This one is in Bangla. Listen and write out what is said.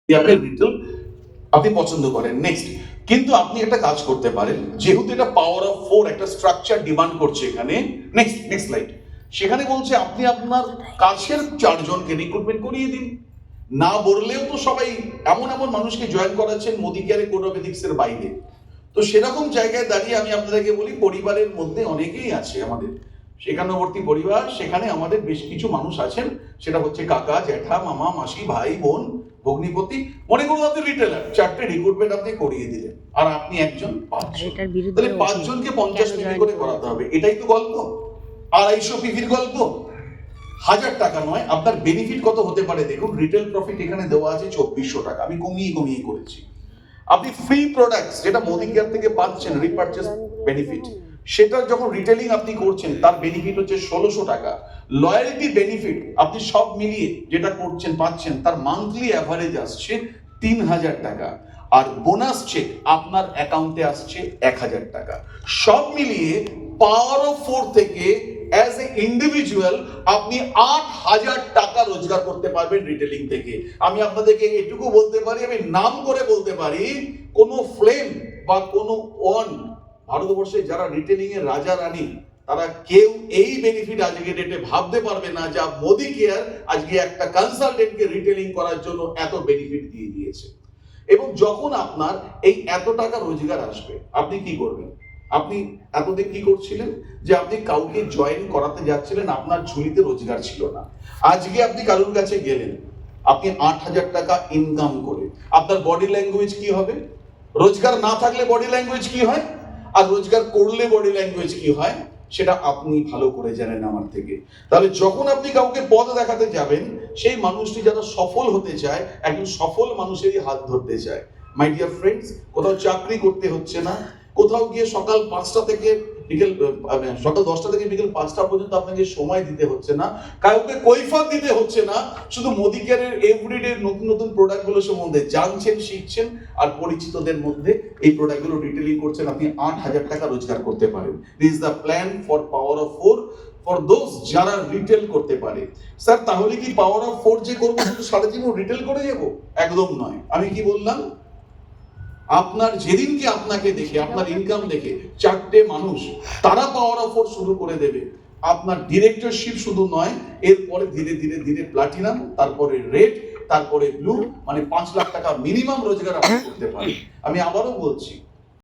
আপনি রিটেল আপনি পছন্দ করেন। নেক্সট, কিন্তু আপনি একটা কাজ করতে পারেন, যেহেতু এটা পাওয়ার অফ 4 একটা স্ট্রাকচার ডিমান্ড করছে এখানে। Next slide. সেখানে বলছে আপনি আপনার কাছের 4 জনকে রিক্রুটমেন্ট করিয়ে দিন। না বললেও তো সবাই এমন এমন মানুষকে জয়েন করাচ্ছেন মোদি কেয়ারে কোড অফ এথিক্সের বাইরে। তো সেরকম জায়গায় দাঁড়িয়ে আমি আপনাদেরকে বলি, পরিবারের মধ্যে অনেকেই আছে আমাদের সেখানবর্তী পরিবার, সেখানে আমাদের বেশ কিছু মানুষ আছেন, সেটা হচ্ছে কাকা, জ্যাঠা, মামা, মাসি, ভাই, বোন, ভগ্নিপতি। মনে করুন আপনি রিটেলার, 4টে রিক্রুটমেন্ট আপনি করিয়ে দিলেন, আর আপনি একজন 5 জন, তাহলে 5 জনকে 50 পিভি করে করাতে হবে। এটাই তো গল্প। 250 পিভির গল্প, 1000 টাকা নয়। আপনার বেনিফিট কত হতে পারে দেখুন। রিটেল প্রফিট এখানে দেওয়া আছে 2400 টাকা, আমি কমিয়ে করেছি। আপনি ফ্রি প্রোডাক্টস যেটা মোদি কেয়ার থেকে পাচ্ছেন, রিপারচেস বেনিফিট, সেটা যখন রিটেলিং আপনি করছেন তার বেনিফিট হচ্ছে 1600 টাকা। লয়্যালটি বেনিফিট আপনি সব মিলিয়ে যেটা করছেন পাচ্ছেন, তার মান্থলি অ্যাভারেজ আসছে 3000 টাকা। আর বোনাস চেক আপনার অ্যাকাউন্টে আসছে 1000 টাকা। সব মিলিয়ে পাওয়ার অফ 4 থেকে অ্যাজ এ ইন্ডিভিজুয়াল আপনি 8000 টাকা রোজগার করতে পারবেন রিটেলিং থেকে। আমি আপনাদেরকে এটুকু বলতে পারি, আমি নাম করে বলতে পারি, কোনো ফ্লেম বা কোনো ওয়ান ভারতবর্ষে যারা রিটেলিং এর রাজা রানী, তারা কেউ এই বেনিফিট আজকে ডেটে ভাবতে পারবে না যা মোদি কেয়ার আজকে একটা কনসালটেন্টকে রিটেলিং করার জন্য এত বেনিফিট দিয়ে দিয়েছে। এবং যখন আপনার এই এত টাকা রোজগার আসবে, আপনি কি করবেন? আপনি এতদিন কি করছিলেন, যে আপনি কাউকে জয়েন করাতে যাচ্ছিলেন, আপনার ঝুলিতে রোজগার ছিল না। আজকে আপনি কারোর কাছে গেলেন, আপনি 8000 টাকা ইনকাম করে আপনার বডি ল্যাঙ্গুয়েজ কি হবে? রোজগার না থাকলে বডি ল্যাঙ্গুয়েজ কি হয়, আর রোজগার করলে বডি ল্যাঙ্গুয়েজ কি হয়, সেটা আপনি ভালো করে জানেন আমার থেকে। তাহলে যখন আপনি কাউকে পথ দেখাতে যাবেন, সেই মানুষটি যারা সফল হতে চায়, একজন সফল মানুষেরই হাত ধরতে চায়। মাই ডিয়ার ফ্রেন্ডস, কোথাও চাকরি করতে হচ্ছে না, কোথাও গিয়ে সকাল 5টা থেকে বিকেল সকাল 10টা থেকে বিকেল 5টা পর্যন্ত আপনাকে সময় দিতে হচ্ছে না, কাউকে কৈফিয়ত দিতে হচ্ছে না। শুধু মোদি কেয়ারের এভরিডে নতুন নতুন প্রোডাক্টগুলো সম্বন্ধে জানছেন, শিখছেন, আর পরিচিতদের মধ্যে এই প্রোডাক্টগুলো রিটেলিং করছেন। আপনি 8000 টাকা রোজগার করতে পারেন। This is the plan for power of 4 for those যারা রিটেল করতে পারে। স্যার, তাহলে কি পাওয়ার অফ 4 যে করবো শুধু সারা জীবন রিটেল করে যাবো? একদম নয়। আমি কি বললাম, আপনার যেদিনকে আপনাকে দেখে, আপনার ইনকাম দেখে 4টে মানুষ তারা পাওয়ার অফ 4 শুরু করে দেবে, আপনার ডিরেক্টরশিপ শুধু নয়, এরপরে ধীরে ধীরে ধীরে প্লাটিনাম, তারপরে রেড, তারপরে ব্লু, মানে 5 লাখ টাকা মিনিমাম রোজগার আপনি করতে পারেন। আমি আবারও বলছি,